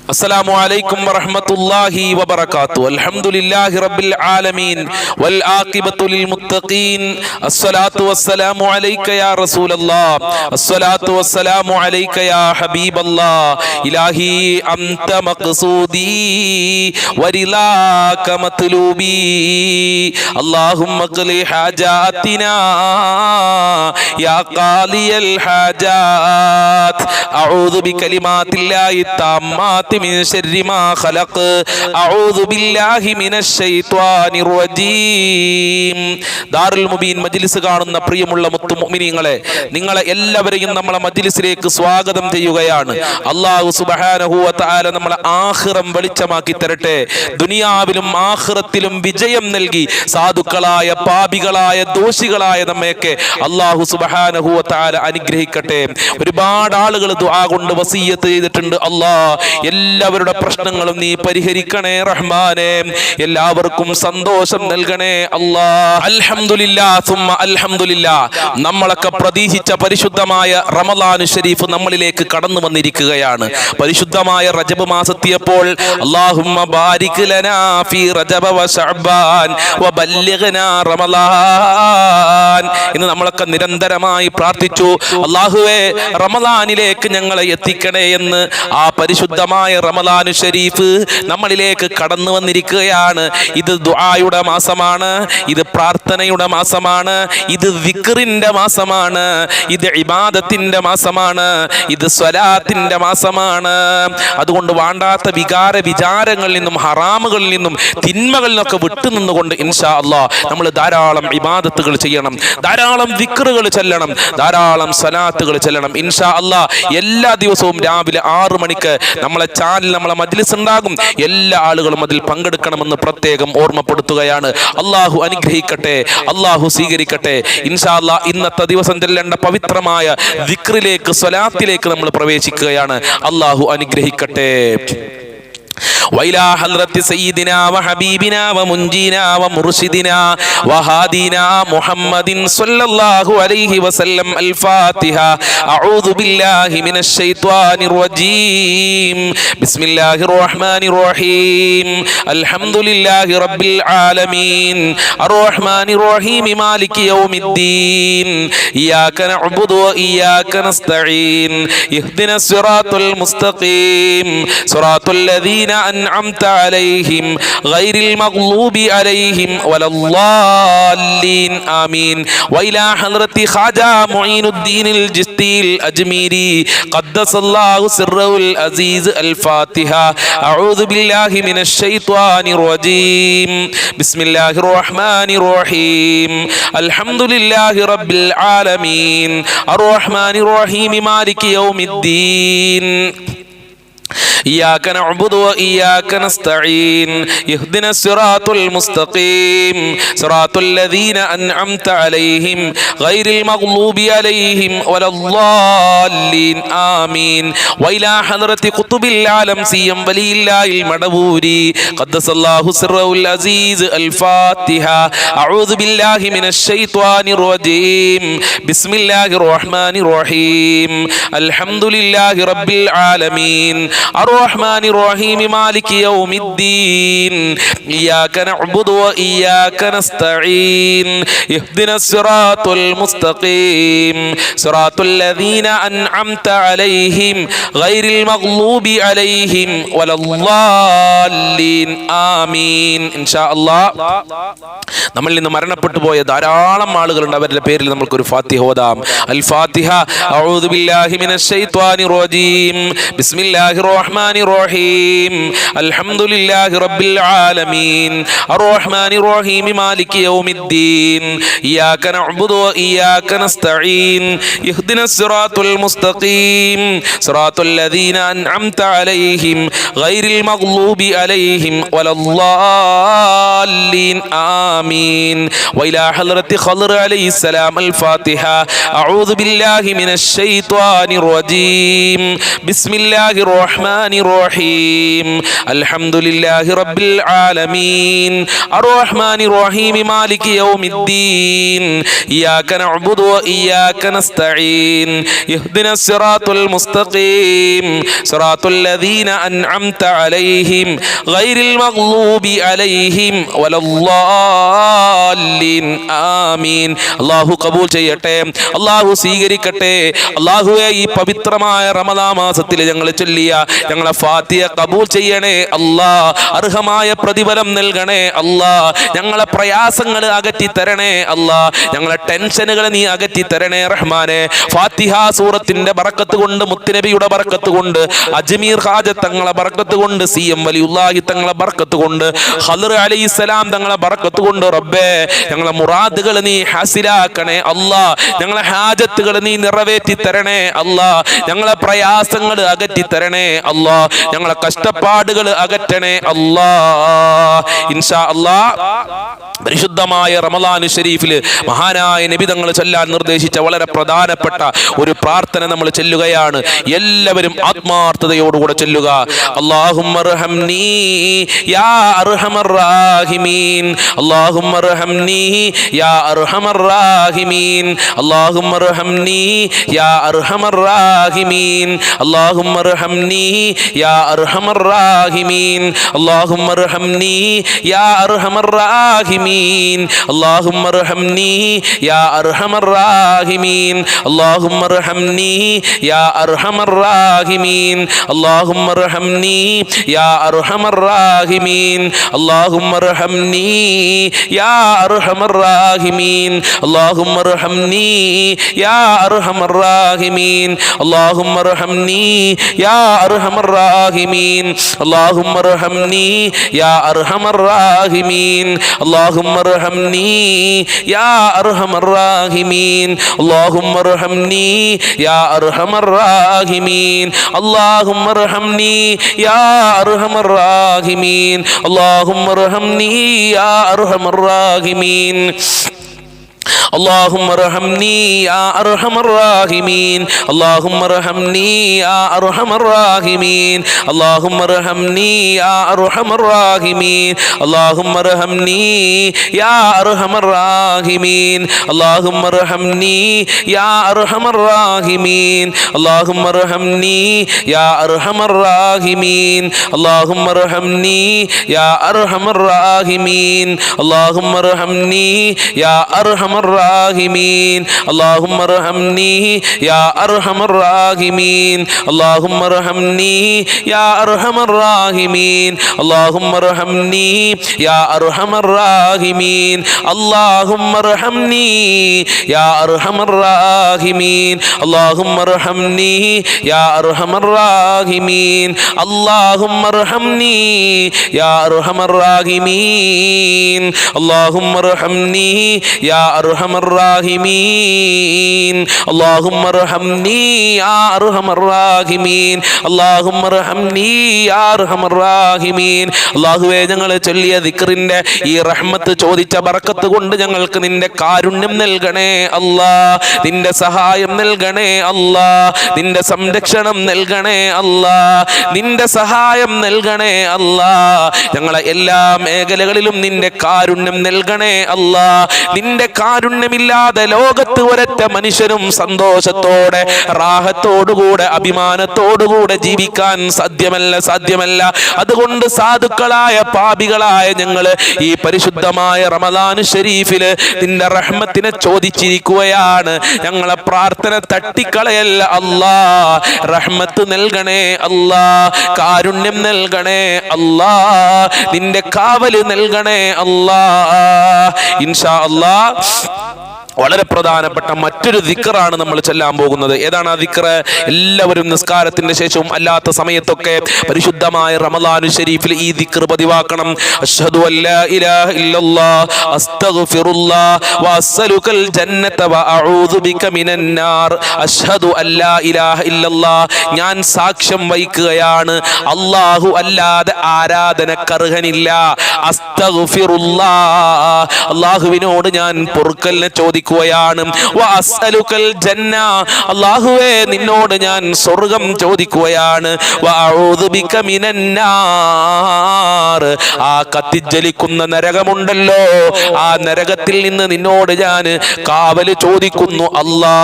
السلام عليكم ورحمة الله وبركاته. الحمد لله رب العالمين والعاقبة للمتقين. الصلاة والسلام عليك يا رسول الله. الصلاة والسلام عليك يا حبيب الله. إلهي أنت مقصودي ورضاك مطلوبي. اللهم اقض حاجاتنا يا قاضي الحاجات. أعوذ بكلمات الله التامات من شر ما خلق. أعوذ بالله من الشيطان الرجيم. ദാറുൽ മുബീൻ മജ്ലിസ് കാണുന്ന പ്രിയമുള്ള മുത്തു മുഅ്മിനീങ്ങളെ, നിങ്ങളെ എല്ലാവരെയും നമ്മളെ മജ്ലിസിലേക്ക് സ്വാഗതം ചെയ്യുകയാണ്. അല്ലാഹു സുബ്ഹാനഹു വ തആല നമ്മളെ ആഖിറം വെളിച്ചമാക്കി തരട്ടെ. ദുനിയാവിലും ആഖിറത്തിലും വിജയം നൽകി സാധുക്കളായ പാപികളായ ദോഷികളായ നമ്മയൊക്കെ അല്ലാഹു സുബ്ഹാനഹു വ തആല അനുഗ്രഹിക്കട്ടെ. ഒരുപാട് ആളുകൾ ദുആ കൊണ്ട് വസിയ്യത്ത് ചെയ്തിട്ടുണ്ട്. അല്ലാഹ് എല്ലാവരുടെ പ്രശ്നങ്ങളും നീ പരിഹരിക്കണേ റഹ്മാനേ. എല്ലാവർക്കും സന്തോഷം നൽകണേ അല്ലാഹ്. അൽഹംദുലില്ലാഹ് സുമ്മ അൽഹംദുലില്ലാഹ്. നമ്മളൊക്കെ പ്രതീക്ഷിച്ച പരിശുദ്ധമായ റമളാൻ ശരീഫ് നമ്മളിലേക്ക് കടന്നു വന്നിരിക്കുകയാണ്. പരിശുദ്ധമായ റജബ് മാസത്തിയപ്പോൾ അല്ലാഹുമ്മ ബാരിക് ലനാ ഫീ റജബ വ ശഅബാൻ വ ബല്ലിഗ്നാ റമളാൻ എന്ന് നമ്മളൊക്കെ നിരന്തരമായി പ്രാർത്ഥിച്ചു. അല്ലാഹുവേ, റമളാനിലേക്ക് ഞങ്ങളെ എത്തിക്കണേ എന്ന്. ആ പരിശുദ്ധമായ റമളാൻ ശരീഫ് നമ്മളിലേക്ക് കടന്നു വന്നിരിക്കുകയാണ്. ഇത് ദുആയുടെ മാസമാണ്, ഇത് പ്രാർത്ഥനയുടെ മാസമാണ്, ഇത് ദിക്റിന്റെ മാസമാണ്, ഇത് ഇബാദത്തിന്റെ മാസമാണ്, ഇത് സ്വലാത്തിന്റെ മാസമാണ്. അതുകൊണ്ട് വേണ്ടാത്ത വിചാരങ്ങളിൽ നിന്നും ഹറാമുകളിൽ നിന്നും തിന്മകളിൽ നിന്നൊക്കെ വിട്ടുനിന്നുകൊണ്ട് ഇൻഷാ അല്ലാഹ് നമ്മൾ ധാരാളം ഇബാദത്തുകൾ ചെയ്യണം, ധാരാളം ദിക്റുകൾ ചൊല്ലണം, ധാരാളം സ്വലാത്തുകൾ ചൊല്ലണം ഇൻഷാ അല്ലാഹ്. എല്ലാ ദിവസവും രാവിലെ 6 മണിക്ക് നമ്മളെ ചാനൽ, നമ്മളെ മജ്ലിസ് ഉണ്ടാകും. എല്ലാ ആളുകളും അതിൽ പങ്കെടുക്കണമെന്ന് പ്രത്യേകം ഓർമ്മപ്പെടുത്തുകയാണ്. അല്ലാഹു അനുഗ്രഹിക്കട്ടെ, അല്ലാഹു സ്വീകരിക്കട്ടെ ഇൻഷാ അല്ലാഹ്. ഇന്നത്തെ ദിവസം ചെല്ലേണ്ട പവിത്രമായ ദിക്റിലേക്ക്, സ്വലാത്തിലേക്ക് നമ്മൾ പ്രവേശിക്കുകയാണ്. അല്ലാഹു അനുഗ്രഹിക്കട്ടെ. وإلى حضرة سيدنا وحبيبنا ومنجينا ومرشدنا وهادينا محمد صلى الله عليه وسلم. الفاتحة. أعوذ بالله من الشيطان الرجيم. بسم الله الرحمن الرحيم. الحمد لله رب العالمين الرحمن الرحيم مالك يوم الدين. إياك نعبد وإياك نستعين. اهدنا الصراط المستقيم صراط الذين أنعمت عليهم غير المغضوب عليهم ولا الضالين آمين. وإلى حضرة خواجة معين الدين الجستي الأجميري قدس الله سره العزيز. الفاتحة. أعوذ بالله من الشيطان الرجيم. بسم الله الرحمن الرحيم. الحمد لله رب العالمين الرحمن الرحيم مالك يوم الدين. إياك نعبد وإياك نستعين. اهدنا الصراط المستقيم صراط الذين أنعمت عليهم غير المغضوب عليهم ولا الضالين آمين. وإلى حضرة قطب العالم سيم ولي الله المدبوري قدس الله سره العزيز. الفاتحة. أعوذ بالله من الشيطان الرجيم. بسم الله الرحمن الرحيم. الحمد لله رب العالمين الرحمن الرحيم مالك يوم الدين. إياك نعبد وإياك نستعين. اهدنا الصراط المستقيم صراط الذين أنعمت عليهم غير المغضوب عليهم ولا الضالين آمين. إن شاء الله. നമ്മളിൽ നിന്ന് മരണപ്പെട്ടു പോയ ധാരാളം ആളുകളുണ്ട്. അവരുടെ പേരിൽ നമുക്കൊരു ഫാത്തിഹ ഓതാം. അൽ ഫാത്തിഹ. അഊദു ബില്ലാഹി മിനശ് ശൈത്വാനിർ റജീം. ബിസ്മില്ലാഹിർ റഹ്മാനിർ റഹീം. അൽഹംദുലില്ലാഹി റബ്ബിൽ ആലമീൻ അർറഹ്മാനിർ റഹീം മാലികി യൗമിദ്ദീൻ. ഇയ്യാക നഅ്ബുദു വ ഇയ്യാക നസ്തഈൻ. ഇഹ്ദിനസ് സിറാത്തുൽ മുസ്തഖീം സിറാത്തുൽ ലദീന അൻഅംത അലൈഹിം ഗൈറിൽ മഗ്ളൂബി അലൈഹിം വലദ്ദാല്ലീൻ آمين. وإلى حضرة خضر عليه السلام. الفاتحة. أعوذ بالله من الشيطان الرجيم. بسم الله الرحمن റഹ്മാനിർ റഹീം അൽഹംദുലില്ലാഹി റബ്ബിൽ ആലമീൻ അർറഹ്മാനിർ റഹീം മാലികി യൗമിദ്ദീൻ ഇയ്യാക നഅ്ബുദു വ ഇയ്യാക നസ്തഈൻ ഇഹ്ദിനസ് സിറാത്തുൽ മുസ്തഖീം സിറാത്തുൽ ലദീന അൻഅംത അലൈഹിം ഗൈറിൽ മഗ്ലൂബി അലൈഹിം വലദ്ദാലിൻ ആമീൻ. അല്ലാഹു കബൂൽ ചെയ്യട്ടെ, അല്ലാഹു സ്വീകരിക്കട്ടെ. അല്ലാഹുവേ, ഈ പവിത്രമായ റമദാൻ മാസത്തിൽ ഞങ്ങൾ ചൊല്ലിയ ഞങ്ങളെ ഫാത്തിഹ കബൂൽ ചെയ്യണേ അല്ലാ. അർഹമായ പ്രതിഫലം നൽകണേ അല്ലാ. ഞങ്ങളെ പ്രയാസങ്ങൾ അകറ്റി തരണേ അല്ലാ. ഞങ്ങളെ ടെൻഷനുകൾ നീ അകറ്റി തരണേ റഹ്മാനെ. ഫാത്തിഹ സൂറത്തിന്റെ ബറക്കത്ത് കൊണ്ട്, മുത്തുനബിയുടെ ബറക്കത്ത് കൊണ്ട്, അജ്മീർ ഖാജ തങ്ങളെ ബറക്കത്ത് കൊണ്ട്, CM വലിയുല്ലാഹി തങ്ങളെ ബറക്കത്ത് കൊണ്ട്, ഖദർ അലൈഹിസ്സലാം തങ്ങളെ ബറക്കത്ത് കൊണ്ട് റബ്ബേ ഞങ്ങളെ മുറാദുകൾ നീ ഹാസിലാക്കണേ അല്ലാ. ഞങ്ങളെ ഹാജത്തുകൾ നീ നിറവേറ്റി തരണേ അല്ലാ. ഞങ്ങളെ പ്രയാസങ്ങൾ അകറ്റി തരണേ അല്ലാ. ഞങ്ങളെ കഷ്ടപ്പാടുകൾ അകറ്റണേ അല്ലാ. ഇൻഷാ അല്ലാ, പരിശുദ്ധമായ റമളാൻ ശരീഫിൽ മഹാനായ നബി തങ്ങൾ ചൊല്ലാൻ നിർദ്ദേശിച്ച വളരെ പ്രധാനപ്പെട്ട ഒരു പ്രാർത്ഥന നമ്മൾ ചൊല്ലുകയാണ്. എല്ലാവരും ആത്മാർത്ഥതയോടുകൂടെ ചൊല്ലുക. അല്ലാഹുമ്മർഹംനി യാ അർഹമർ റാഹിമീൻ, അല്ലാഹുമ്മർഹംനി യാ അർഹമർ റാഹിമീൻ, അല്ലാഹുമ്മർഹംനി യാ അർഹമർ റാഹിമീൻ, അല്ലാഹുമ്മർഹംനി യാ അർഹമർ റാഹിമീൻ, അല്ലാഹുമ്മർഹംനി യാ അർഹമർ റാഹിമീൻ, അല്ലാഹുമ്മർഹംനി യാ അർഹമർ റാഹിമീൻ, അല്ലാഹുമ്മർഹംനി യാ അർഹമർ റാഹിമീൻ, അല്ലാഹുമ്മർഹംനി യാ അർഹമർ റാഹിമീൻ, അല്ലാഹുമ്മർഹംനി യാ അർഹമർ റാഹിമീൻ, അല്ലാഹുമ്മർഹംനി യാ അർഹമർ റാഹിമീൻ, അല്ലാഹുമ്മർഹംനി യാ അർഹമർ റാഹിമീൻ, അല്ലാഹുമ്മർഹംനി യാ അർഹമർ റാഹിമീൻ, അല്ലാഹുമ്മർഹംനി യാ അർഹമർ റാഹിമീൻ, അല്ലാഹുമ്മർഹംനി യാ അർഹമർ റാഹിമീൻ, അല്ലാഹുമ്മർഹംനി യാ അർഹമർ റാഹിമീൻ, അല്ലാഹുമ്മർഹംനി യാ അർഹമർ റാഹിമീൻ, اللهم ارحمني يا ارحم الراحمين، اللهم ارحمني يا ارحم الراحمين، اللهم ارحمني يا ارحم الراحمين، اللهم ارحمني يا ارحم الراحمين، اللهم ارحمني يا ارحم الراحمين، اللهم ارحمني يا ارحم الراحمين، اللهم ارحمني يا ارحم الراحمين، اللهم ارحمني يا ارحم الراحمين، اللهم ارحمني يا ارحم الراحمين، اللهم ارحمني يا ارحم الراحمين، اللهم ارحمني يا ارحم الراحمين، اللهم ارحمني يا ارحم الراحمين، اللهم ارحمني يا ارحم الراحمين، اللهم ارحمني يا ارحم الراحمين، اللهم ارحمني يا ارحم الراحمين، اللهم ارحمني يا ارحم الراحمين، اللهم ارحمني يا ارحم الراحمين. അല്ലാഹുവേ, ഞങ്ങൾ ചൊല്ലിയ ദിക്റിന്റെ ഈ റഹ്മത്ത് ചോദിച്ച ബറക്കത്ത് കൊണ്ട് ഞങ്ങൾക്ക് നിന്റെ കാരുണ്യം നൽകണേ അല്ലാ, നിന്റെ സഹായം നൽകണേ അല്ലാ, നിന്റെ സംരക്ഷണം നൽകണേ അല്ലാ, നിന്റെ സഹായം നൽകണേ അല്ലാ. ഞങ്ങളെ എല്ലാ മേഖലകളിലും നിന്റെ കാരുണ്യം നൽകണേ അല്ലാ. നിന്റെ കാരുണ്യമില്ലാതെ ലോകത്ത് ഒരൊറ്റ മനുഷ്യനും സന്തോഷത്തോടെ റാഹത്തോടുകൂടെ അഭിമാനത്തോടുകൂടെ ജീവിക്കാൻ സാധ്യമല്ല. അതുകൊണ്ട് സാധുക്കളായ പാപികളായ ഞങ്ങള് ഈ പരിശുദ്ധമായ റമദാൻ ശരീഫില് നിന്റെ റഹ്മത്തിനെ ചോദിച്ചിരിക്കുകയാണ്. ഞങ്ങളെ പ്രാർത്ഥന തട്ടിക്കളയല്ല അല്ലാ. റഹ്മത്ത് നൽകണേ അല്ലാ, കാരുണ്യം നൽകണേ അല്ലാ, നിന്റെ കാവല് നൽകണേ അല്ലാ. ഇൻഷാ അല്ലാ, വളരെ പ്രധാനപ്പെട്ട മറ്റൊരു ദിക്റാണ് നമ്മൾ ചൊല്ലാൻ പോകുന്നത്. ഏതാണ് ആ ദിക്റ്? എല്ലാവരും നിസ്കാരത്തിന്റെ ശേഷവും അല്ലാത്ത സമയത്തൊക്കെ പരിശുദ്ധമായ റമളാൻ ശരീഫിൽ ഈ ദിക്ർ പതിവാക്കണം. അഷ്ഹദു അല്ലാ ഇലാഹ ഇല്ലല്ലാഹ് അസ്തഗ്ഫിറുല്ലാഹ് വഅസ്അലുകൽ ജന്നത വഅഊദു ബിക മിനൻ നാർ. അഷ്ഹദു അല്ലാ ഇലാഹ ഇല്ലല്ലാഹ്, ഞാൻ സാക്ഷ്യം വഹിക്കുകയാണ് അല്ലാഹു അല്ലാതെ ആരാധനക്കർഹനില്ല. അസ്തഗ്ഫിറുല്ലാഹ്, അല്ലാഹുവിനോട് ഞാൻ പൊറുക്കലിനെ ചോദിക്കുന്നു. ചോദിക്കുകയാണ്. വഅസ്അലുകൽ ജന്ന, അല്ലാഹുവേ നിന്നോട് ഞാൻ സ്വർഗ്ഗം ചോദിക്കുകയാണ്. വഅഊദു ബിക മിനന്നാർ, ആ കത്തിജ്വലിക്കുന്ന നരകമുണ്ടല്ലോ, ആ നരകത്തിൽ നിന്ന് നിന്നോട് ഞാൻ കാവൽ ചോദിക്കുന്നു അല്ലാ.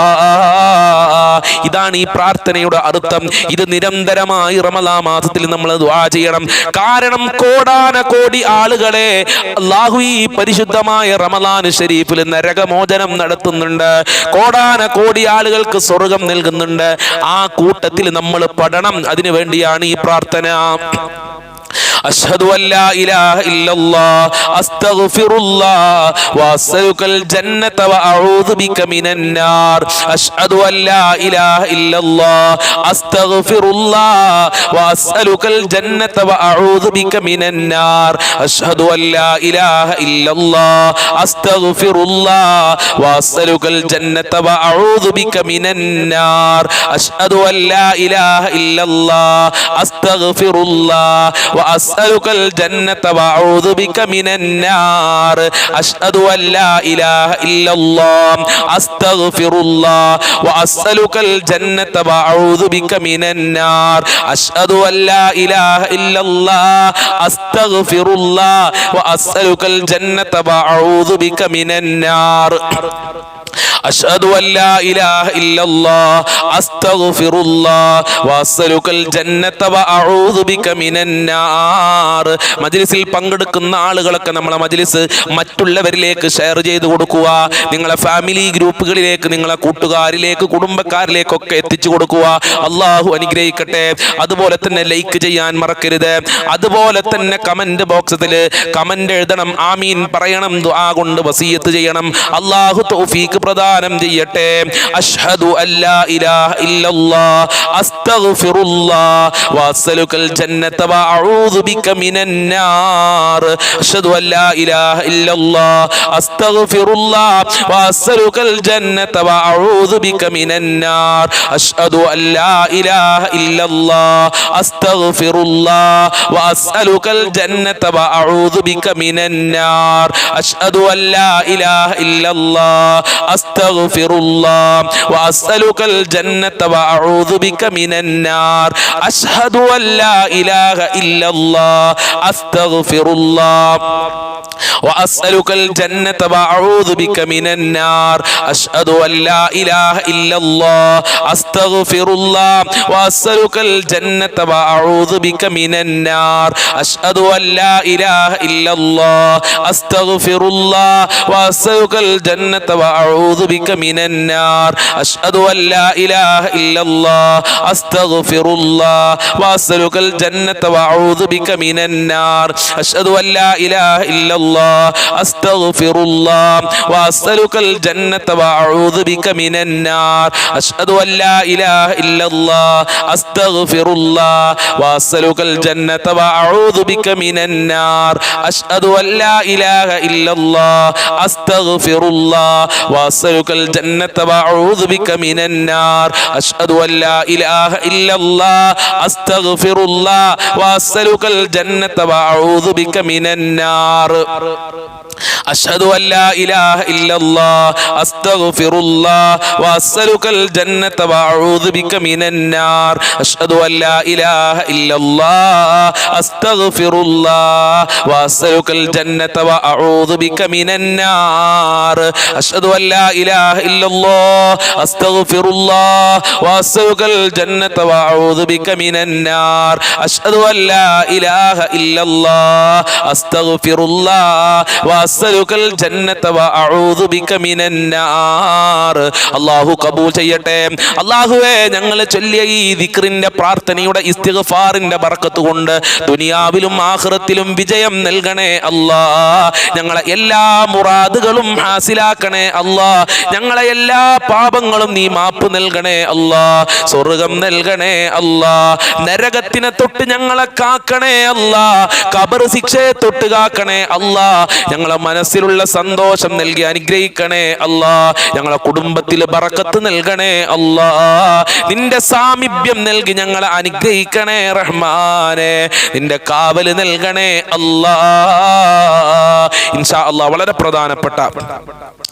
ഇതാണ് ഈ പ്രാർത്ഥനയുടെ അർത്ഥം. ഇത് നിരന്തരമായി റമദാൻ മാസത്തിൽ നമ്മൾ ദുആ ചെയ്യണം. കാരണം കോടാനകോടി ആളുകളെ അല്ലാഹു ഈ പരിശുദ്ധമായ റമദാൻ ശരീഫിൽ നരകമോചനം നടത്തുന്നുണ്ട്. കോടാനകോടി ആളുകൾക്ക് സ്വർഗ്ഗം നൽകുന്നുണ്ട്. ആ കൂട്ടത്തിൽ നമ്മൾ പെടണം. അതിനു വേണ്ടിയാണ് ഈ പ്രാർത്ഥന. അഷ്ഹദു അല്ലാ ഇലാഹ ഇല്ലല്ലാഹ് അസ്തഗ്ഫിറുല്ലാഹ് വഅസ്അലുകൽ ജന്നത വഅഊദു ബിക മിനന്നാർ. അഷ്ഹദു അല്ലാ ഇലാഹ ഇല്ലല്ലാഹ് അസ്തഗ്ഫിറുല്ലാഹ് വഅസ്അലുകൽ ജന്നത വഅഊദു ബിക മിനന്നാർ. അഷ്ഹദു അല്ലാ ഇലാഹ ഇല്ലല്ലാഹ് അസ്തഗ്ഫിറുല്ലാഹ് വഅസ്അലുകൽ ജന്നത വഅഊദു ബിക മിനന്നാർ. അഷ്ഹദു അല്ലാ ഇലാഹ ഇല്ലല്ലാഹ് അസ്തഗ്ഫിറുല്ലാഹ് وأسألك الجنة وأعوذ بك من النار. أشهد أن لا إله إلا الله أستغفر الله وأسألك الجنة وأعوذ بك من النار. أشهد أن لا إله إلا الله أستغفر الله وأسألك الجنة وأعوذ بك من النار. أشهد أن لا إله إلا الله أستغفر الله وأسألك الجنة وأعوذ بك من النار. മജ്ലിസിൽ പങ്കെടുക്കുന്ന ആളുകളൊക്കെ നമ്മളെ മജ്ലിസ് മറ്റുള്ളവരിലേക്ക് ഷെയർ ചെയ്തു കൊടുക്കുക. നിങ്ങളെ ഫാമിലി ഗ്രൂപ്പുകളിലേക്ക്, നിങ്ങളെ കൂട്ടുകാരിലേക്ക്, കുടുംബക്കാരിലേക്കൊക്കെ എത്തിച്ചു കൊടുക്കുക. അള്ളാഹു അനുഗ്രഹിക്കട്ടെ. അതുപോലെ തന്നെ ലൈക്ക് ചെയ്യാൻ മറക്കരുത്. അതുപോലെ തന്നെ കമന്റ് ബോക്സിൽ കമന്റ് എഴുതണം, ആമീൻ പറയണം, ദുആ കൊണ്ട് വസിയത്ത് ചെയ്യണം. അള്ളാഹു തൗഫീഖ് പ്രദാനം ചെയ്യട്ടെ. അഷ്ഹദു അല്ലാ ഇലാഹ ഇല്ലല്ലാഹ് അസ്തഗ്ഫിറുല്ലാഹ് വഅസ്അലുകൽ ജന്നത വഅഊദു ബിക മിനന്നാർ. അഷ്ഹദു അല്ലാ ഇലാഹ ഇല്ലല്ലാഹ് അസ്തഗ്ഫിറുല്ലാഹ് വഅസ്അലുകൽ ജന്നത വഅഊദു ബിക മിനന്നാർ. അഷ്ഹദു അല്ലാ ഇലാഹ ഇല്ലല്ലാഹ് അസ്തഗ്ഫിറുല്ലാഹ് വഅസ്അലുകൽ ജന്നത വഅഊദു ബിക മിനന്നാർ. അഷ്ഹദു അല്ലാ ഇലാഹ ഇല്ലല്ലാഹ് അസ്തഗ്ഫിറുല്ലാഹ് വഅസ്അലുകൽ ജന്നത വഅഊദു ബിക മിനന്നാർ. അഷ്ഹദു അല്ലാ ഇലാഹ ഇല്ലല്ലാഹ് അസ്തഗ്ഫിറുല്ലാഹ് വഅസ്അലുകൽ ജന്നത വഅഊദു ബിക മിനന്നാർ. അഷ്ഹദു അല്ലാ ഇലാഹ ഇല്ലല്ലാഹ് അസ്തഗ്ഫിറുല്ലാഹ് വഅസ്അലുകൽ ജന്നത വഅഊദു ബിക മിനന്നാർ. അഷ്ഹദു അല്ലാ ഇലാഹ ഇല്ലല്ലാഹ് അസ്തഗ്ഫിറുല്ലാഹ് വഅസ്അലുകൽ ജന്നത വഅഊദു ബിക മിനന്നാർ. അഷ്ഹദു അല്ലാ ഇലാഹ ഇല്ലല്ലാഹ് അസ്തഗ്ഫിറുല്ലാഹ് വഅസ്അലുകൽ ജന്നത വഅഊദു ബിക മിനന്നാർ. അഷ്ഹദു അല്ലാ ഇലാഹ ഇല്ലല്ലാഹ് അസ്തഗ്ഫിറുല്ലാഹ് വഅസ്അലുകൽ ജന്നത വഅഊദു ബിക മിനന്നാർ. അഷ്ഹദു അല്ലാ ഇലാഹ ഇല്ലല്ലാഹ് അസ്തഗ്ഫിറുല്ലാഹ് വഅസ്അലുകൽ ജന്നത വഅഊദു ബിക മിനന്നാർ. അഷ്ഹദു അല്ലാ ഇലാഹ ഇല്ലല്ലാഹ് അസ്തഗ്ഫിറുല്ലാഹ് വഅസ്അലുകൽ ജന്നത വഅഊദു ബിക മിനന്നാർ. അഷ്ഹദു അല്ലാ ഇലാഹ ഇല്ലല്ലാഹ് അസ്തഗ്ഫിറുല്ലാഹ് വഅസ്അലുകൽ ജന്നത വഅഊദു ബിക മിനന്നാർ. അഷ്ഹദു അല്ലാ ഇലാഹ ഇല്ലല്ലാഹ് അസ്തഗ്ഫിറുല്ലാഹ് വഅസ്അലുകൽ ജന്നത വഅഊദു ബിക മിനന്നാർ. അഷ്ഹദു അല്ലാ ഇലാഹ ഇല്ലല്ലാഹ് അസ്തഗ്ഫിറുല്ലാഹ് വഅസ്അലുകൽ ജന്നത വഅഊദു ബിക മിനന്നാർ. അഷ്ഹദു അല്ലാ ഇലാഹ ഇല്ലല്ലാഹ് അസ്തഗ്ഫിറുല്ലാഹ് വഅസ്അലുകൽ ജന്നത വഅഊദു ബിക മിനന്നാർ. അഷ്ഹദു അല്ലാ ഇലാഹ ഇല്ലല്ലാഹ് അസ്തഗ്ഫിറുല്ലാഹ് വഅസ്അലുകൽ ജന്നത വഅഊദു ബിക മിനന്നാർ. അല്ലാഹു കബൂൽ ചെയ്യട്ടെ. അല്ലാഹുവേ, ഞങ്ങൾ ചൊല്ലിയ ഈ ദിക്റിന്റെ പ്രാർത്ഥനയുടെ ഇസ്തിഗ്ഫാറിന്റെ ബർക്കത്ത് കൊണ്ട് ദുനിയാവിലും ആഖിറത്തിലും വിജയം നൽകണേ അല്ലാ. ഞങ്ങളെ എല്ലാ മുറാദുകളും ഹാസിലാക്കണേ അല്ലാ. ഞങ്ങളെ എല്ലാ പാപങ്ങളും നീ മാപ്പ് നൽകണേ അല്ലാ. സ്വർഗ്ഗം നൽകണേ അല്ലാ. നരകത്തിനെ തൊട്ട് ഞങ്ങളെ കാക്കണേ അല്ലാ. ഖബർ ശിക്ഷയെ തൊട്ട് കാക്കണേ അല്ലാ. ഞങ്ങളെ മനസ്സിലുള്ള സന്തോഷം നൽകി അനുഗ്രഹിക്കണേ അല്ലാ. ഞങ്ങളെ കുടുംബത്തിൽ ബറക്കത്ത് നൽകണേ അല്ലാ. നിന്റെ സാമീപ്യം നൽകി ഞങ്ങളെ അനുഗ്രഹിക്കണേ റഹ്മാനെ. നിന്റെ കാവല് നൽകണേ അല്ലാ. ഇൻഷാ അല്ലാ വളരെ പ്രധാനപ്പെട്ട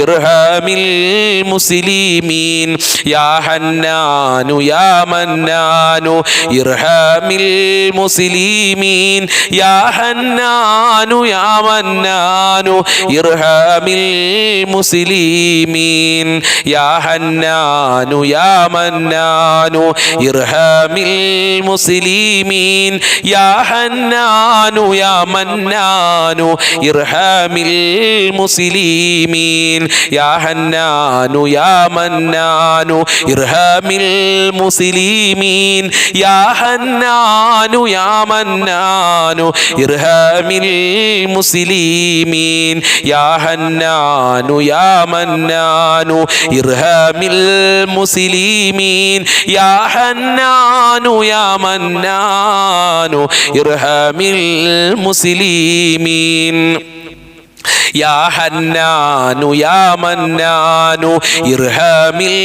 ഇർഹമിൽ മുസ്ലിമീൻ യാ ഹന്നാനു യാ മന്നാനു ഇർഹമിൽ മുസ്ലിമീൻ യാ ഹന്നാനു യാ മന്നാനു ഇർഹമിൽ മുസ്ലിമീൻ യാ ഹന്നാനു യാ മന്നാനു ഇർഹമിൽ മുസ്ലിമീൻ യാ ഹന്നാനു യാ മന്നാനു ഇർഹമിൽ മുസ്ലിമീൻ യാ ഹന്നാനു യാ മന്നാനു ഇർഹമിൽ മുസ്ലിമീൻ യാ ഹന്നാനു യാ മന്നാനു ഇർഹമിൽ മുസ്ലിമീൻ യാ ഹന്നാനു യാ മന്നാനു ഇർഹമിൽ മുസ്ലിമീൻ യാ ഹന്നാനു യാ മന്നാനു ഇർഹമിൽ മുസ്ലിമീൻ യാ ഹന്നാനു യാ മന്നാനു ഇർഹമിൽ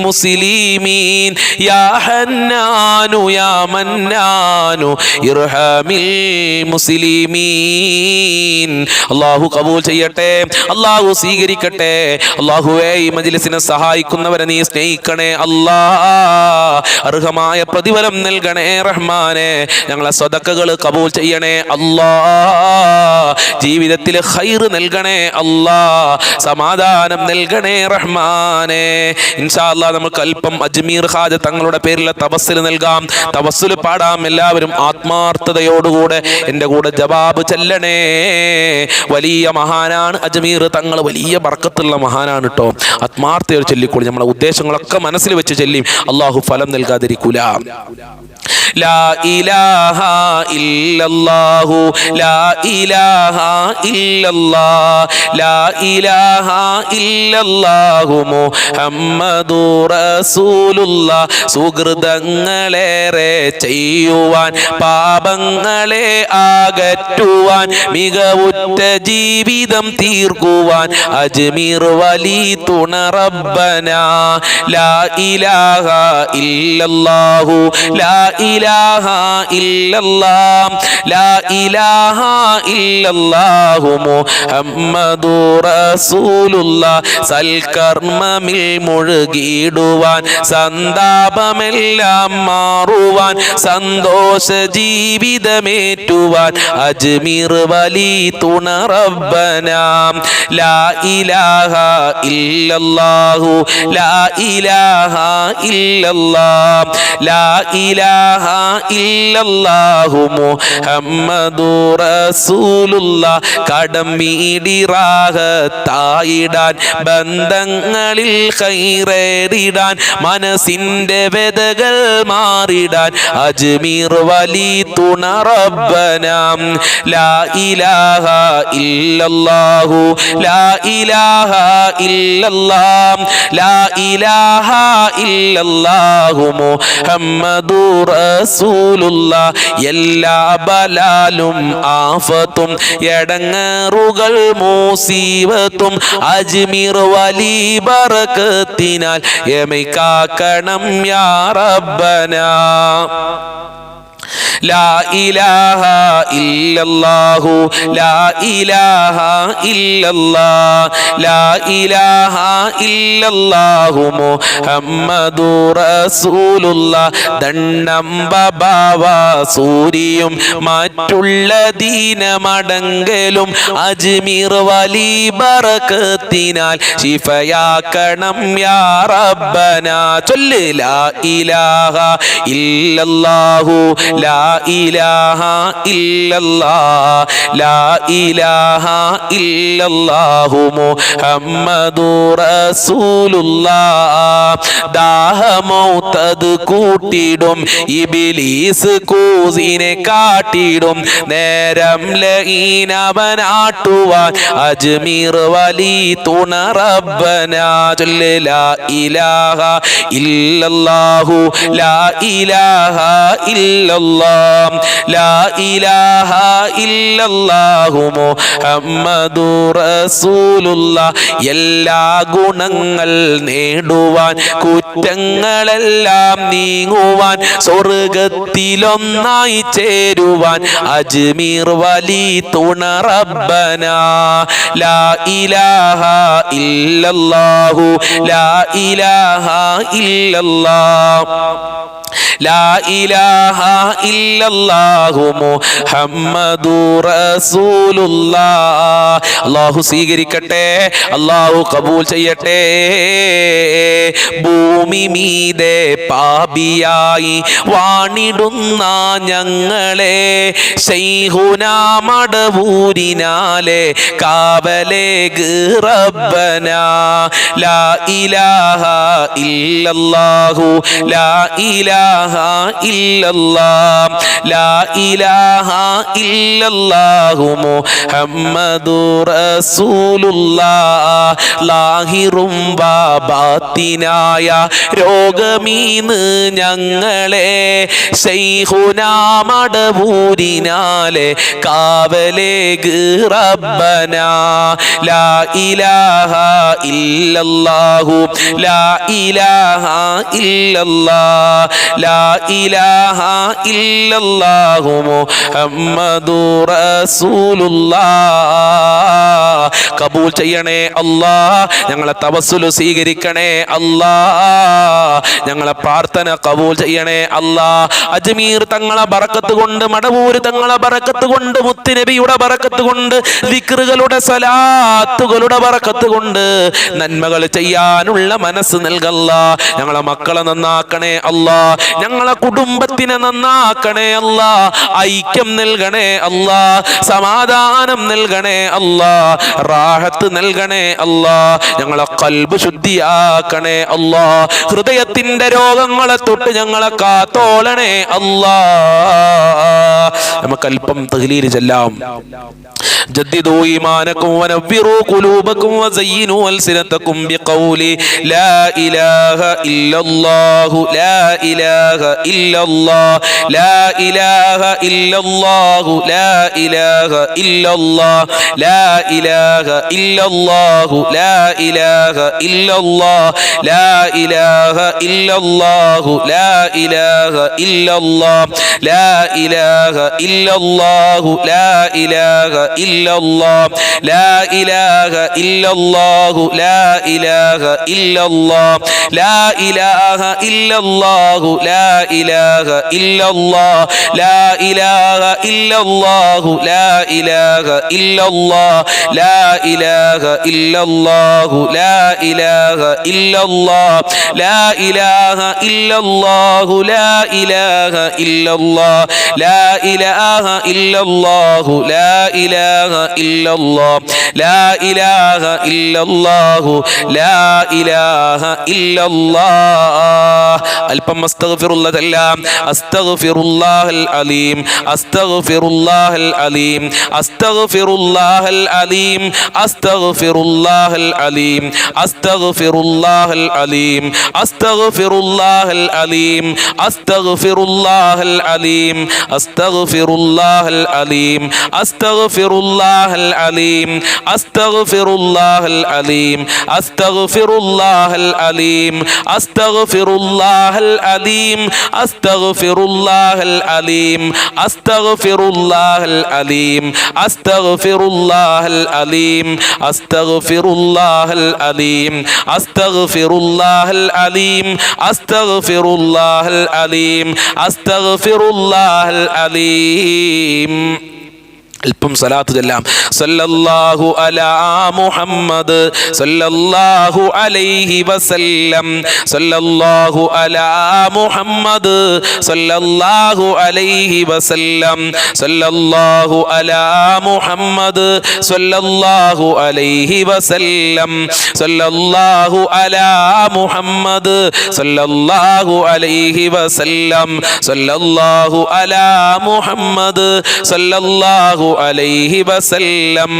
മുസ്ലിമീൻ യാ ഹന്നാനു യാ മന്നാനു ഇർഹമിൽ മുസ്ലിമീൻ. അല്ലാഹു കബൂൽ ചെയ്യട്ടെ, അല്ലാഹു സ്വീകരിക്കട്ടെ. അല്ലാഹുവേ, ഈ മജ്ലിസിനെ സഹായിക്കുന്നവരെ നീ സ്നേഹിക്കണേ അല്ലാ. അർഹമായ പ്രതിഫലം നൽകണേ റഹ്മാനെ. ഞങ്ങളെ സ്വതക്കകൾ കബൂൽ ചെയ്യണേ അല്ലാ. ജീവിതത്തിൽ ഖൈർ നൽകണേ അല്ലാ. സമാധാനം നൽകണേ റഹ്മാനെ. ഇൻഷാ അല്ലാഹ് നമുക്ക് അല്പം അജ്മീർ ഖാജ തങ്ങളുടെ പേരിലെ തവസ്സുൽ നൽകാം, തവസ്സുൽ പാടാം. എല്ലാവരും ആത്മാർത്ഥതയോടുകൂടെ എൻ്റെ കൂടെ ജവാബ് ചെല്ലണേ. വലിയ മഹാനാണ് അജ്മീർ തങ്ങൾ, വലിയ ബർക്കത്തുള്ള മഹാനാണ് കേട്ടോ. ആത്മാർത്ഥയോട് ചൊല്ലിക്കൂടി. നമ്മളെ ഉദ്ദേശങ്ങളൊക്കെ മനസ്സിൽ വെച്ച് ചൊല്ലിയും അള്ളാഹു ഫലം നൽകാതിരിക്കൂല. ലാ ഇലാഹ ഇല്ലല്ലാഹു ലാ ഇലാഹ ഇല്ലല്ലാഹ് ലാ ഇലാഹ ഇല്ലല്ലാഹു മുഹമ്മദുർ റസൂലുള്ളാഹ്. സുകൃതങ്ങളേറെ ചെയ്യുവാൻ, പാപങ്ങളെ അകറ്റുവാൻ, മികവുറ്റ ജീവിതം തീർക്കുവാൻ അജ്മീർ വലി തുണ റബ്ബനാ. ലാ ഇലാഹ ഇല്ലല്ലാഹു ലാ ഇലാഹ ഇല്ലല്ലാഹ് ലാ ഇലാഹ ഇല്ലല്ലാഹു മുഹമ്മദുർ റസൂലുള്ളാഹ്. സൽക്കർമ്മമിൽ മുഴുകിടുവാൻ, സന്താപമെല്ലാം മാറുവാൻ, സന്തോഷ ജീവിതമേറ്റുവാൻ അജ്മീർ വലി തുണ റബ്ബനാ. ലാ ഇലാഹ ഇല്ലല്ലാഹു ലാ ഇലാഹ ഇല്ലല്ലാഹ് ലാ ഇലാഹ ഇല്ലല്ലാഹു മുഹമ്മദുർ റസൂലുള്ളാഹ്. കടമീടിറാഹത്തായിടാൻ, ബന്ധങ്ങളിൽ ഖൈറേറിടാൻ, മനസ്സിൻ്റെ വ്യതകൾ മാറിടാൻ അജ്മീർ വലി തുണ റബ്ബനാ. ലാ ഇലാഹ ഇല്ലല്ലാഹു ലാ ഇലാഹ ഇല്ലല്ലാഹ് ലാ ഇലാഹ ഇല്ലല്ലാഹു മുഹമ്മദുർ റസൂലുള്ളാഹ്. എല്ലാ ബലാലും ആഫത്തും എടങ്ങേറുകൾ മൂസീവത്തും അജ്മീർ വലി ബറകത്തിനാൽ എമൈക്കാക്കണം യാ റബ്ബനാ. ലാ ഇലാഹ ഇല്ലല്ലാഹു ലാ ഇലാഹ ഇല്ലല്ലാഹ് ലാ ഇലാഹ ഇല്ലല്ലാഹു മുഹമ്മദുർ റസൂലുള്ളാഹ്. ദണ്ണംബാവ സൂരിയും മറ്റുള്ള ദീനമടങ്കലും അജ്മീർ വലി ബറകത്തിനാൽ ശിഫയാക്കണം യാ റബ്ബനാ. ചൊല്ല് ലാ ഇലാഹ ഇല്ലല്ലാഹു ലാ ഇലാഹ ഇല്ലല്ലാഹ് ലാ ഇലാഹ ഇല്ലല്ലാഹു മുഹമ്മദുർ റസൂലുള്ളാഹ്. ദാഹമൗതത് കൂട്ടിടും ഇബ്ലീസ് കൂസിനെ കാട്ടിടും, നേരം ലഈനവനാട്ടുവാൻ അജ്മീർ വലി തുണ റബ്ബനാ. ചൊല്ല് ലാ ഇലാഹ ഇല്ലല്ലാഹു ലാ ഇലാഹ ഇല്ലല്ലാഹ് ലാ ഇലാഹ ഇല്ലല്ലാഹു മുഹമ്മദുർ റസൂലുള്ളാഹ്. എല്ലാ ഗുണങ്ങൾ നേടുവാൻ കുറ്റങ്ങളെല്ലാം നീങ്ങുവാൻ സ്വർഗത്തിലൊന്നായി ചേരുവാൻ അജ്മീർ വലി തുണ റബ്ബനാ. ലാ ഇലാഹ ഇല്ലല്ലാഹു ലാ ഇലാഹ ഇല്ലല്ലാഹ് ലാ ഇലാഹ ഇല്ലല്ലാഹു മുഹമ്മദുർ റസൂലുള്ളാഹ്. അല്ലാഹു സ്വീകരിക്കട്ടെ, അല്ലാഹു കബൂൽ ചെയ്യട്ടെ. ഭൂമി മീതെ പാപിയായി വാണിടുന്ന ഞങ്ങളെ ശൈഖുനാ മടവൂരിനാലെ കാവലേക് റബ്ബനാ. ലാ ഇലാഹ ഇല്ലല്ലാഹു ലാ ഇലാഹ ഇല്ലല്ലാഹ് ലാ ഇലാഹ ഇല്ലല്ലാഹു മുഹമ്മദുർ റസൂലുള്ളാഹ്. ലാഹിറും ബാത്തിനായ രോഗമീന്ന് ഞങ്ങളെ ശൈഖുനാ മടവൂരിനാലെ കാവലേക് റബ്ബനാ. ലാ ഇലാഹ ഇല്ലല്ലാഹു ലാ ഇലാഹ ഇല്ലല്ലാഹ് ലാ ഇലാഹ ഇല്ലല്ലാഹു മുഹമ്മദുർ റസൂലുള്ളാഹ്. കബൂൽ ചെയ്യണേ അല്ലാ, ഞങ്ങളെ തവസ്സുൽ സ്വീകരിക്കണേ അല്ലാ, ഞങ്ങളെ പ്രാർത്ഥന കബൂൽ ചെയ്യണേ അല്ലാ. അജ്മീർ തങ്ങളെ ബറക്കത്ത് കൊണ്ട്, മടവൂർ തങ്ങളെ ബറക്കത്ത് കൊണ്ട്, മുത്തുനബിയുടെ ബറക്കത്ത് കൊണ്ട്, ദിക്റുകളുടെ സ്വലാത്തുകളുടെ ബറക്കത്ത് കൊണ്ട് നന്മകൾ ചെയ്യാനുള്ള മനസ്സ് നൽകല്ലാ. ഞങ്ങളെ മക്കളെ നന്നാക്കണേ അല്ലാ, ഞങ്ങളെ കുടുംബത്തിനെ നന്നാക്കണേ അല്ലാ, ഐക്യം നൽകണേ അല്ലാ, സമാധാനം നൽകണേ അല്ലാ, റാഹത്ത് നൽകണേ അല്ലാ, ഞങ്ങളെ ഖൽബ് ശുദ്ധിയാക്കണേ അല്ലാ, ഹൃദയത്തിന്റെ രോഗങ്ങളെ തൊട്ട് ഞങ്ങളെ കാത്തോളണേ അല്ലാ. നമുക്ക് അല്പം തഹ്ലീൽ ചെല്ലാം. ജദ്ദിദൂ ഈമാനക്കും വനവ്വിറൂ ഖുലൂബക്കും വസയ്യിനൂ അൽസിനതക്കും ബിഖൗലി ലാ ഇലാഹ ഇല്ലല്ലാഹു ലാ ഇലാഹ ഇല്ലല്ലാഹ് ലാ ഇലാഹ ഇല്ലല്ലാഹു ലാ ഇലാഹ ഇല്ലല്ലാഹ് ലാ ഇലാഹ ഇല്ലല്ലാഹു ലാ ഇലാഹ ഇല്ലല്ലാഹ് ലാ ഇലാഹ ഇല്ലല്ലാഹു ലാ ഇലാഹ ഇല്ലല്ലാഹ് ലാ ഇലാഹ ഇല്ലല്ലാഹു ലാ ഇലാഹ ഇല്ലല്ലാഹ് ലാ ഇലാഹ ഇല്ലല്ലാഹു ലാ ഇലാഹ ഇല്ലല്ലാഹ് ലാ ഇലാഹ ഇല്ലല്ലാഹു ലാ ഇലാഹ ഇല്ലല്ലാഹ് ലാ ഇലാഹ ഇല്ലല്ലാഹു ലാ ഇലാഹ ഇല്ലല്ലാഹ് ലാ ഇലാഹ ഇല്ലല്ലാഹു ലാ ഇലാഹ ഇല്ലല്ലാഹ് ലാ ഇലാഹ ഇല്ലല്ലാഹു ലാ ഇലാഹ ഇല്ലല്ലാഹ് ലാ ഇലാഹ ഇല്ലല്ലാഹു ലാ ഇലാഹ ഇല്ലല്ലാഹ് ലാ ഇലാഹ ഇല്ലല്ലാഹു ലാ ഇലാഹ ഇല്ലല്ലാഹ്. അല്പം അസ്തഗ്ഫിറുല്ലാഹ് ചെല്ലാം. അസ്തഗ്ഫിറുല്ലാഹൽ അലീം അസ്തഗ്ഫിറുല്ലാഹൽ അലീം അസ്തഗ്ഫിറുല്ലാഹൽ അലീം അസ്തഗ്ഫിറുല്ലാഹൽ അലീം അസ്തഗ്ഫിറുല്ലാഹൽ അലീം അസ്തഗ്ഫിറുല്ലാഹൽ അലീം അസ്തഗ്ഫിറുല്ലാഹൽ അലീം അസ്തഗ്ഫിറുല്ലാഹൽ അലീം അസ്തഗ്ഫിറുല്ലാഹൽ അലീം അസ്തഗ്ഫിറുല്ലാഹൽ അലീം അസ്തഗ്ഫിറുല്ലാഹൽ അലീം അസ്തഗ്ഫിറുല്ലാഹൽ അലീം അസ്തഗ്ഫിറുല്ലാഹൽ അലീം അസ്തഗ്ഫിറുല്ലാഹൽ അലീം അസ്തഗ്ഫിറുല്ലാഹൽ അലീം അസ്തഗ്ഫിറുല്ലാഹൽ അലീം അസ്തഗ്ഫിറുല്ലാഹൽ അലീം അസ്തഗ്ഫിറുല്ലാഹൽ അലീം അസ്തഗ്ഫിറുല്ലാഹൽ അലീം. അല്പം സലാത്ത് ചെല്ലാം. സല്ലല്ലാഹു അലാ മുഹമ്മദ് സല്ലല്ലാഹു അലൈഹി വസല്ലം സല്ലല്ലാഹു അലാ മുഹമ്മദ് സല്ലല്ലാഹു അലൈഹി വസല്ലം സല്ലല്ലാഹു അലാ മുഹമ്മദ് സല്ലല്ലാഹു അലൈഹി വസല്ലം സല്ലല്ലാഹു അലാ മുഹമ്മദ് സല്ലല്ലാഹു അലൈഹി വസല്ലം സല്ലല്ലാഹു അലാ മുഹമ്മദ് സല്ലല്ലാഹു عليه وسلم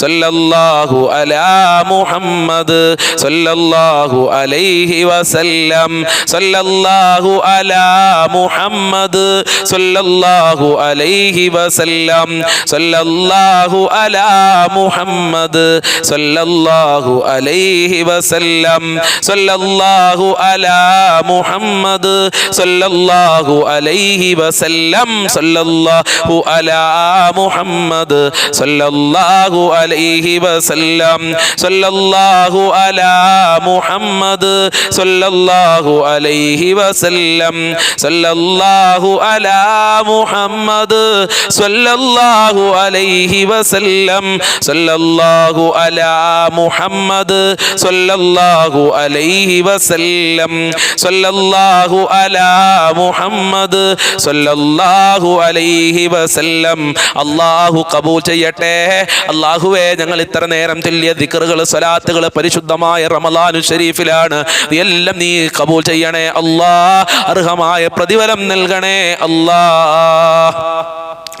صلى الله على محمد صلى الله عليه وسلم صلى الله على محمد صلى الله عليه وسلم صلى الله على محمد صلى الله عليه وسلم صلى الله على محمد صلى الله عليه وسلم صلى الله على محمد صلى الله عليه وسلم صلى الله على محمد صلى الله عليه وسلم صلى الله على محمد صلى الله عليه وسلم صلى الله على محمد صلى الله عليه وسلم صلى الله على محمد صلى الله عليه وسلم അല്ലാഹു ഖബൂൽ ചെയ്യട്ടെ. അല്ലാഹുവേ, ഞങ്ങൾ ഇത്ര നേരം ചൊല്ലിയ ദിക്റുകൾ സ്വലാത്തുകൾ പരിശുദ്ധമായ റമളാനുൽ ശരീഫിലാണ്. എല്ലാം നീ ഖബൂൽ ചെയ്യണേ അല്ലാഹ്. അർഹമായ പ്രതിഫലം നൽകണേ അല്ലാഹ്.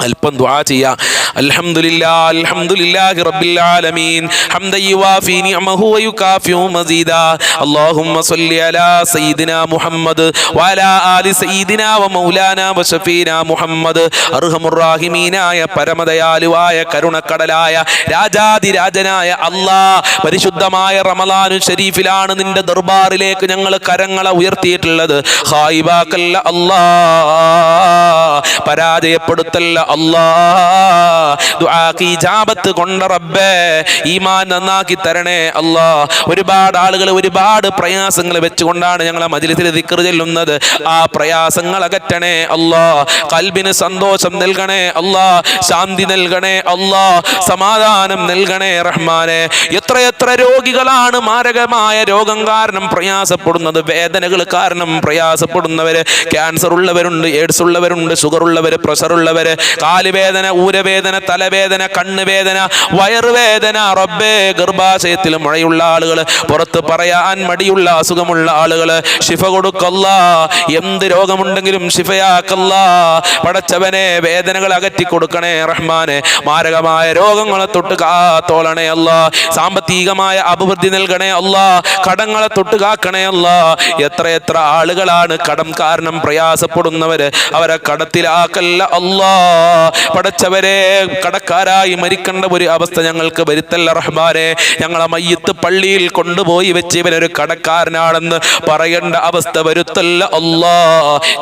അല്പം ദുആ ചെയ്യാം. അൽഹംദുലില്ലാഹി അൽഹംദുലില്ലാഹി റബ്ബിൽ ആലമീൻ ഹംദൻ യുവാഫി നിഅമഹു വയുകാഫിഉ മസീദാ. അല്ലാഹുമ്മ സ്വല്ലി അലാ സയ്യിദിനാ മുഹമ്മദ് വഅലാ ആലി സയ്യിദിനാ വമൗലാനാ വശഫീനാ മുഹമ്മദ്. അർഹമുർ റഹീമീനായ പരമദയാലുവായ കരുണക്കടലായ രാജാതിരാജനായ അല്ലാഹ്, പരിശുദ്ധമായ റമളാനുൽ ശരീഫിലാണ് നിന്റെ ദർബാറിലേക്ക് ഞങ്ങൾ കരങ്ങളെ ഉയർത്തിയിട്ടുള്ളത്. ഖായിബാക്കല്ല അല്ലാഹ്, പരാജയപ്പെടുത്തല്ല അല്ലാഹ്. ദുആക്ക് ഇജാബത്ത് കൊണ്ട് റബ്ബേ ഈമാൻ നന്നാക്കി തരണേ അല്ലാഹ്. ഒരുപാട് ആളുകൾ ഒരുപാട് പ്രയാസങ്ങൾ വെച്ചുകൊണ്ടാണ് ഞങ്ങളെ മജ്‌ലിസിൽ ദിക്ർ ചൊല്ലുന്നത്. ആ പ്രയാസങ്ങൾ അകറ്റണേ അല്ലാഹ്. ഖൽബിന് സന്തോഷം നൽകണേ അല്ലാഹ്. ശാന്തി നൽകണേ അല്ലാഹ്. സമാധാനം നൽകണേ റഹ്മാനെ. എത്രയെത്ര രോഗികളാണ് മാരകമായ രോഗം കാരണം പ്രയാസപ്പെടുന്നത്, വേദനകൾ കാരണം പ്രയാസപ്പെടുന്നവര്. ക്യാൻസർ ഉള്ളവരുണ്ട്, എയ്ഡ്സ് ഉള്ളവരുണ്ട്, ഷുഗർ ഉള്ളവര്, പ്രഷർ ഉള്ളവര്, കാലുവേദന, ഊരവേദന, തലവേദന, കണ്ണുവേദന, വയറുവേദന, റബ്ബേ ഗർഭാശയത്തിൽ മുഴയുള്ള ആളുകൾ, പുറത്ത് പറയാൻ മടിയുള്ള അസുഖമുള്ള ആളുകൾ, ശിഫ കൊടുക്കല്ലാ. എന്ത് രോഗമുണ്ടെങ്കിലും ശിഫയാക്കല്ലാ. പടച്ചവനെ, വേദനകൾ അകറ്റി കൊടുക്കണേ റഹ്മാനെ. മാരകമായ രോഗങ്ങളെ തൊട്ട് കാത്തോളണേ അല്ലാ. സാമ്പത്തികമായ അഭിവൃദ്ധി നൽകണേ അല്ലാ. കടങ്ങളെ തൊട്ട് കാക്കണേ അല്ലാ. എത്ര ആളുകളാണ് കടം കാരണം പ്രയാസപ്പെടുന്നവര്, അവരെ കടത്തിലാക്കല്ല അല്ലാ. പടച്ചവരെ, കടക്കാരായി മരിക്കേണ്ട ഒരു അവസ്ഥ ഞങ്ങൾക്ക് വരുത്തല്ല റഹ്മാനെ. ഞങ്ങളെ മയ്യത്ത് പള്ളിയിൽ കൊണ്ടുപോയി വെച്ച് ഇവനൊരു കടക്കാരനാണെന്ന് പറയേണ്ട അവസ്ഥ വരുത്തല്ല അല്ലാ.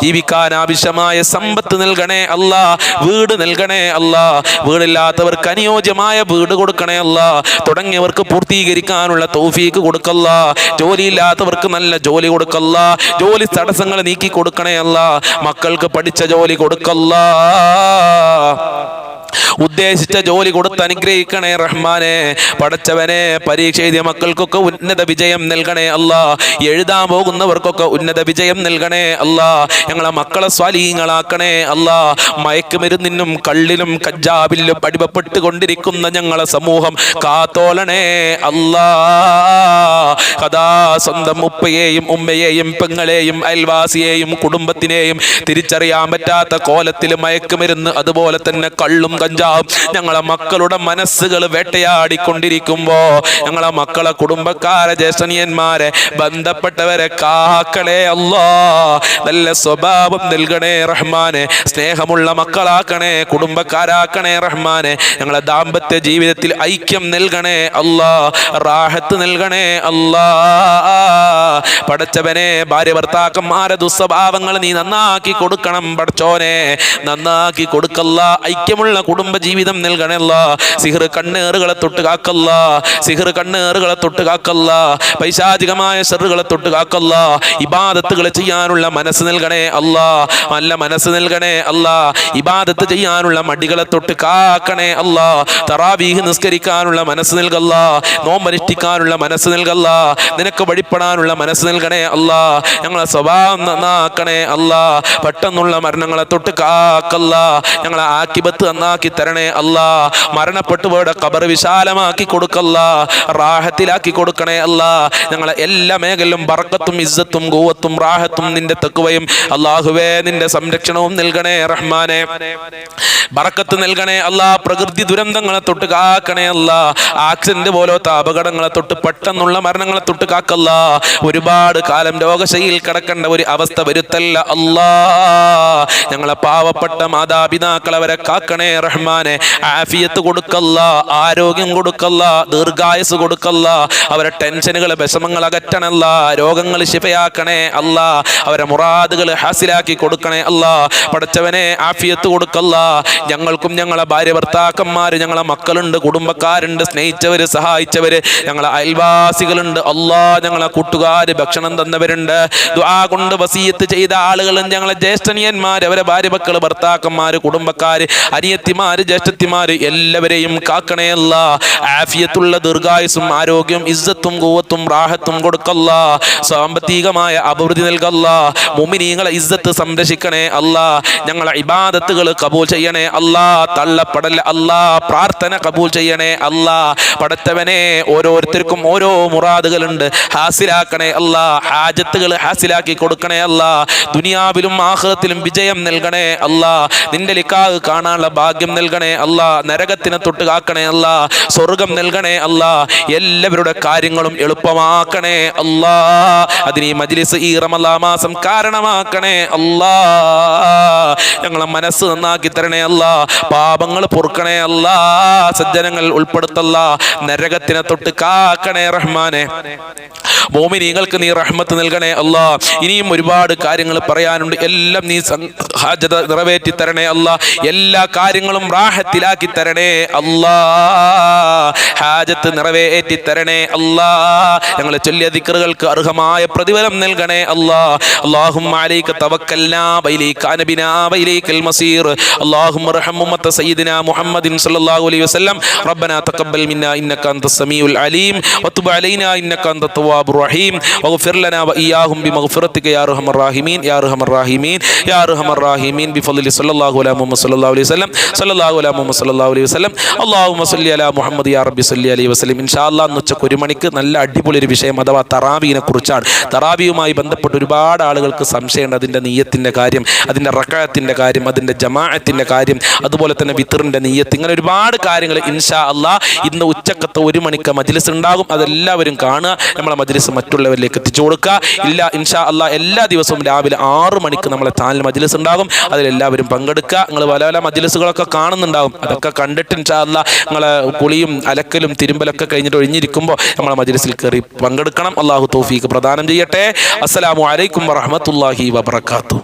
ജീവിക്കാൻ ആവശ്യമായ സമ്പത്ത് നൽകണേ അല്ലാ. വീട് നൽകണേ അല്ലാ. വീടില്ലാത്തവർക്ക് അനുയോജ്യമായ വീട് കൊടുക്കണേ അല്ലാ. തുടങ്ങിയവർക്ക് പൂർത്തീകരിക്കാനുള്ള തൗഫീക്ക് കൊടുക്കല്ല. ജോലിയില്ലാത്തവർക്ക് നല്ല ജോലി കൊടുക്കല്ല. ജോലി തടസ്സങ്ങൾ നീക്കി കൊടുക്കണേ അല്ലാ. മക്കൾക്ക് പഠിച്ച ജോലി കൊടുക്കല്ല. ഉദ്ദേശിച്ച ജോലി കൊടുത്ത് അനുഗ്രഹിക്കണേ റഹ്മാനെ. പടച്ചവനെ, പരീക്ഷ എഴുതിയ മക്കൾക്കൊക്കെ ഉന്നത വിജയം നൽകണേ അല്ലാ. എഴുതാൻ പോകുന്നവർക്കൊക്കെ ഉന്നത വിജയം നൽകണേ അല്ലാ. ഞങ്ങളെ മക്കളെ സ്വാലീങ്ങളാക്കണേ അല്ലാ. മയക്കുമരുന്നിനും കള്ളിലും കഞ്ചാവിലും അടിമപ്പെട്ടുകൊണ്ടിരിക്കുന്ന ഞങ്ങളെ സമൂഹം കാത്തോളണേ അല്ലാ. കഥാ സ്വന്തം ഉപ്പയെയും ഉമ്മയെയും പെങ്ങളെയും അയൽവാസിയെയും കുടുംബത്തിനെയും തിരിച്ചറിയാൻ പറ്റാത്ത കോലത്തിൽ മയക്കുമരുന്ന്, അതുപോലെ തന്നെ കള്ളും കഞ്ചാവും ഞങ്ങളെ മക്കളുടെ മനസ്സുകൾ വേട്ടയാടിക്കൊണ്ടിരിക്കുമ്പോ ഞങ്ങളെ മക്കളെ കുടുംബക്കാരെ, ജ്യേഷ്ഠനിയന്മാരെ, ബന്ധപ്പെട്ടവരെ കാക്കണേ അല്ലാ. നല്ല സ്വഭാവം നൽകണേ റഹ്മാനെ. സ്നേഹമുള്ള മക്കളാക്കണേ, കുടുംബക്കാരാക്കണേ റഹ്മാനെ. ഞങ്ങളെ ദാമ്പത്യ ജീവിതത്തിൽ ഐക്യം നൽകണേ അല്ലാ. റാഹത്ത് നൽകണേ അല്ലാ. പടച്ചവനെ, ഭാര്യ ഭർത്താക്കന്മാരെ ദുസ്വഭാവങ്ങൾ നീ നന്നാക്കി കൊടുക്കണം പടച്ചോനെ. നന്നാക്കി കൊടുക്കല്ല. ഐക്യമുള്ള കുടുംബ ജീവിതം നൽകണല്ല. സിഹ്ർ കണ്ണേറുകളെ തൊട്ട് കാക്കല്ല. സിഹ്ർ കണ്ണേറുകളെ തൊട്ട് കാക്കല്ല. പൈശാചികമായ ശർറുകളെ തൊട്ട് കാക്കല്ല. ഇബാദത്തുകൾ ചെയ്യാനുള്ള മനസ്സ് നൽകണേ അല്ലാ. നല്ല മനസ്സ് നൽകണേ അല്ലാ. ഇബാദത്ത് ചെയ്യാനുള്ള മടികളെ തൊട്ട് കാക്കണേ അല്ലാ. തറാവീഹ് നിസ്കരിക്കാനുള്ള മനസ്സ് നൽകല്ല. നോമ്പനുഷ്ഠിക്കാനുള്ള മനസ്സ് നൽകല്ല. നിനക്ക് വഴിപ്പെടാനുള്ള മനസ്സ് നൽകണേ അല്ലാ. ഞങ്ങളെ സ്വഭാവം നന്നാക്കണേ അല്ലാ. പെട്ടെന്നുള്ള മരണങ്ങളെ തൊട്ട് കാക്കല്ല. ഞങ്ങളെ ആക്കിബത്ത് നന്നാക്കി തരണേ അല്ലാ. മരണപ്പെട്ടുപോയുടെ ഖബർ വിശാലമാക്കി കൊടുക്കല്ലാ, റാഹത്തിലാക്കി കൊടുക്കണേ അല്ലാ. ഞങ്ങളെ എല്ലാ മേഖലയിലും ബർക്കത്തും ഇസ്സത്തും ഖുവത്തും റാഹത്തും നിന്റെ തഖ്വയും അല്ലാഹുവേ നിന്റെ സംരക്ഷണവും നൽകണേ റഹ്മാനെ. ബർക്കത്ത് നൽകണേ അല്ലാ. പ്രകൃതി ദുരന്തങ്ങളെ തൊട്ട് കാക്കണേ അല്ലാ. ആക്സിഡന്റ് പോലത്തെ അപകടങ്ങളെ തൊട്ട്, പെട്ടെന്നുള്ള മരണങ്ങളെ തൊട്ട് കാക്കല്ല. ഒരുപാട് കാലം രോഗശൈലിയിൽ കിടക്കേണ്ട ഒരു അവസ്ഥ വരുത്തല്ല അല്ലാ. ഞങ്ങളെ പാവപ്പെട്ട മാതാപിതാക്കൾ അവരെ കാക്കണേ റഹ്മാനെ. ആഫിയത്ത് കൊടുക്കല്ല, ആരോഗ്യം കൊടുക്കല്ല, ദീർഘായുസ് കൊടുക്കല്ല. അവരെ ടെൻഷനുകൾ വിഷമങ്ങൾ അകറ്റണല്ല, രോഗങ്ങൾ ശിഫയാക്കണേ അല്ലാ. അവരെ മുറാദുകൾ ഹാസിലാക്കി കൊടുക്കണേ അല്ലാ. പടച്ചവനെ ആഫിയത്ത് കൊടുക്കല്ല. ഞങ്ങൾക്കും ഞങ്ങളെ ഭാര്യ ഭർത്താക്കന്മാര്, ഞങ്ങളെ മക്കളുണ്ട്, കുടുംബക്കാരുണ്ട്, സ്നേഹിച്ചവര്, സഹായിച്ചവര്, ഞങ്ങളെ അയൽവാസികളുണ്ട് അല്ലാ. ഞങ്ങളെ കൂട്ടുകാര്, ഭക്ഷണം തന്നവരുണ്ട്, ദുആ കൊണ്ട് വസിയത്ത് ചെയ്ത ആളുകളും, ഞങ്ങളെ ജ്യേഷ്ഠനിയന്മാര്, അവരെ ഭാര്യ മക്കള്, ഭർത്താക്കന്മാര്, കുടുംബക്കാര്, അനിയത്തിമാര്, ജ്യേഷ്ഠത്തിമാര് എല്ലാവരെയും കാക്കണേ അല്ലാ. ആഫിയത്തുള്ള ദീർഘായുസും ആരോഗ്യം ഇസ്സത്തും ഖുവത്തും റാഹത്തും കൊടുക്കല്ല. സാമ്പത്തികമായ അഭിവൃദ്ധി നൽകല്ല. മുഅ്മിനീങ്ങളെ ഇസ്സത്ത് സംരക്ഷിക്കണേ അല്ലാ. ഞങ്ങളെ ഇബാദത്തുകൾ കബൂൽ ചെയ്യണേ അല്ലാ. തള്ളപ്പെടൽ അല്ലാ. പ്രാർത്ഥന കബൂൽ ചെയ്യണേ അല്ലാ. പടത്തവനെ ഓരോരുത്തർക്കും ഓരോ മുറാദുകളുണ്ട്, ഹാസിലാക്കണേ അല്ലാ. ഹാജത്തുകൾ ഹാസിലാക്കി കൊടുക്കണേ അല്ലാ. ദുനിയാവിലും ആഖിറത്തിലും വിജയം നൽകണേ അല്ലാ. നിന്റെ ലിഖാഹ് കാണാനുള്ള ഭാഗ്യം നൽകണേ അല്ലാ. നരകത്തിനെ തൊട്ട് കാക്കണേ അല്ലാ. സ്വർഗം നൽകണേ അല്ലാ. എല്ലാവരുടെ കാര്യങ്ങളും എളുപ്പമാക്കണേ അല്ലാ. അതിന് ഈ മജ്ലിസ് ഈ റമളാൻ മാസം കാരണമാക്കണേ അല്ലാ. ഞങ്ങളെ മനസ്സ് നന്നാക്കി തരണേ അല്ലാ. പാപങ്ങൾ പൊറുക്കണേ അല്ലാ. സജ്ജനങ്ങൾ ഉൾപ്പെടുത്തല്ല. നരകത്തിനെ തൊട്ട് കാക്കണേ റഹ്മാനെ. മോമിനീങ്ങൾക്ക് നീ റഹ്മത്ത് നൽകണേ അല്ലാ. ഇനിയും ഒരുപാട് കാര്യങ്ങൾ പറയാനുണ്ട്. എല്ലാം നീ ഹാജത നിറവേറ്റി തരണേ അല്ലാ. എല്ലാ കാര്യങ്ങളും റാഹത്തിലാക്കി തരണേ അല്ലാ. ഹാജത്ത് നിറവേറ്റി തരണേ അല്ലാ. ഞങ്ങൾ ചൊല്ലിയ ദിക്റുകൾക്ക് അർഹമായ പ്രതിഫലം നൽകണേ അല്ലാ. അല്ലാഹുമ്മ അലൈക തവക്കൽനാ വഇലൈക അനബിനാ വഇലൈകൽ മസീർ. അല്ലാഹുമ്മ റഹം ഉമ്മത സയ്യിദിനാ മുഹമ്മദിൻ സ്വല്ലല്ലാഹു അലൈഹി വസല്ലം. റബ്ബനാ തഖബ്ബൽ മിന്നാ ഇന്നക അൻതസ് സമീഉൽ അലീം വതുബ് അലൈനാ ഇന്നക അൻതത് തവ്വാബുർ റഹീം വഗ്ഫിർ ലനാ വഇയ്യാഹും ബിമഗ്ഫിറതിക യാ അർഹമർ റഹീമീൻ യാ അർഹമർ റഹീമീൻ യാ അർഹമർ റഹീമീൻ ബിഫദ്ലി സ്വല്ലല്ലാഹു അലാ മുഹമ്മദ് സ്വല്ലല്ലാഹു അലൈഹി വസല്ലം സ്വല്ലല്ലാഹു അലാ മുഹമ്മദ് സ്വല്ലല്ലാഹു അലൈഹി വസല്ലം. അല്ലാഹുമ്മ സ്വല്ലി അലാ മുഹമ്മദ് യാ റബ്ബി സ്വല്ലി അലൈഹി വസല്ലം. ഇൻഷാ അല്ലാഹ് ഇന്ന് ഉച്ചയ്ക്ക് 1 മണിക്ക് നല്ല അടിപൊളി ഒരു വിഷയം അഥവാ തറാവീനെ കുറിച്ചാണ്. തറാവിയുമായി ബന്ധപ്പെട്ട് ഒരുപാട് ആളുകൾക്ക് സംശയമുണ്ട്. അതിൻ്റെ നീയത്തിൻ്റെ കാര്യം, അതിൻ്റെ റക്അത്തിന്റെ കാര്യം, അതിൻ്റെ ജമാഅത്തിൻ്റെ കാര്യം, അതുപോലെ തന്നെ വിത്റിൻ്റെ നീയത്ത്, ഇങ്ങനെ ഒരുപാട് കാര്യങ്ങൾ ഇൻഷാ അല്ലാഹ് ഇന്ന് ഉച്ചക്കത്തെ 1 മണിക്ക് മജ്ലിസ് ഉണ്ടാകും. അതെല്ലാവരും കാണുക. നമ്മളെ മജ്ലിസ് മറ്റുള്ളവരിലേക്ക് എത്തിച്ചു കൊടുക്കുക. ഇല്ല ഇൻഷാ അല്ലാഹ് എല്ലാ ദിവസവും രാവിലെ 6 മണിക്ക് നമ്മളെ ചാനൽ മജ്ലിസ് ഉണ്ടാകും. അതിലെല്ലാവരും പങ്കെടുക്കുക. നിങ്ങൾ പല പല മജ്ലിസുകളൊക്കെ കാണുന്നുണ്ടാകും. അതൊക്കെ കണ്ടിട്ട് ഇൻഷാ അല്ലാഹ് നിങ്ങളെ കുളിയും അലക്കലും തിരുമ്പലൊക്കെ കഴിഞ്ഞിട്ട് ഒഴിഞ്ഞിരിക്കുമ്പോൾ നമ്മളെ മജ്ലിസിൽ കയറി പങ്കെടുക്കണം. അല്ലാഹു തൗഫീഖ് പ്രദാനം ചെയ്യട്ടെ. അസ്സലാമു അലൈക്കും വറഹ്മത്തുള്ളാഹി വബറകാതുഹു.